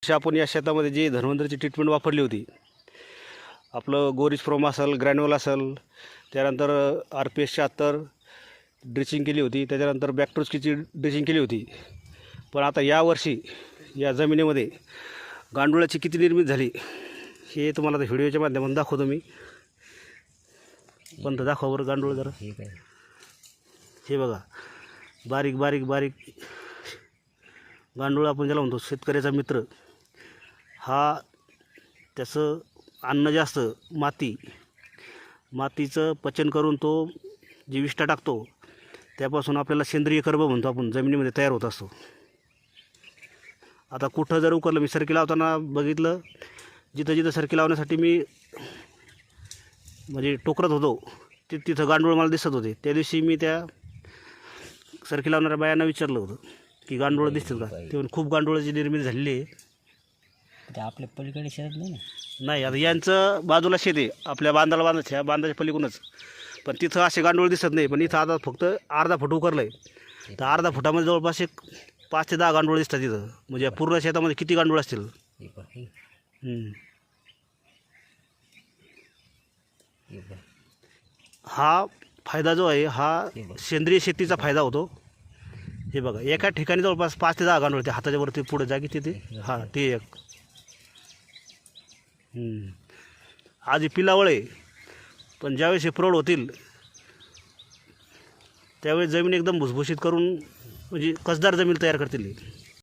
अशी आपण या शेतामध्ये जी धन्वंतरीची ट्रीटमेंट वापरली होती, आपलं गोरिज फ्रोम असेल, ग्रॅन्युअल असेल, त्यानंतर RPS 76 ड्रिचिंग केली होती, त्याच्यानंतर बॅक्टोस्कीची ड्रिचिंग केली होती. पण आता यावर्षी या जमिनीमध्ये गांडुळाची किती निर्मिती झाली हे तुम्हाला आता व्हिडिओच्या माध्यमातून दाखवतो मी. पण दाखवा बरं गांडूळ जरा. ठीक आहे. हे बघा, बारीक बारीक बारीक गांडूळ आपण ज्याला म्हणतो शेतकऱ्याचा मित्र. हा त्याचं अन्न जास्त मातीचं पचन करून तो जी विष्ठा टाकतो त्यापासून आपल्याला सेंद्रिय कर्ब म्हणतो आपण जमिनीमध्ये तयार होत असतो. आता कुठं जर उकरलं, मी सरकी लावताना बघितलं, जिथं जिथं सरकी लावण्यासाठी मी म्हणजे टोकरत होतो तिथं गांडूळ मला दिसत होते. त्या दिवशी मी त्या सरकी लावणाऱ्या बायांना विचारलं होतं की गांडूळ दिसतील का, ते खूप गांडुळाची निर्मिती झालेली आहे. ते आपल्या पलीकडे शेत नाही ना. नाही, आता यांचं बाजूला शेत आहे, आपल्या बांधाच्या पलीकडूनच, पण तिथं असे गांडूळ दिसत नाही. पण इथं आता फक्त अर्धा फूट उकरलं आहे, तर अर्धा फुटामध्ये जवळपास एक 5 ते 10 गांडूळ दिसतात तिथं. म्हणजे पूर्ण शेतामध्ये किती गांडूळ असतील. हा फायदा जो आहे हा सेंद्रिय शेतीचा फायदा होतो. हे बघा, एका ठिकाणी जवळपास 5 ते 10 गांडूळ ते हाताच्या वरती पुढे जागी तिथे. हा, ते एक आज हे पिलावळ आहे, पण ज्यावेळेस हे प्रौढ होतील त्यावेळेस जमीन एकदम भुसभुशीत करून म्हणजे कसदार जमीन तयार करतील.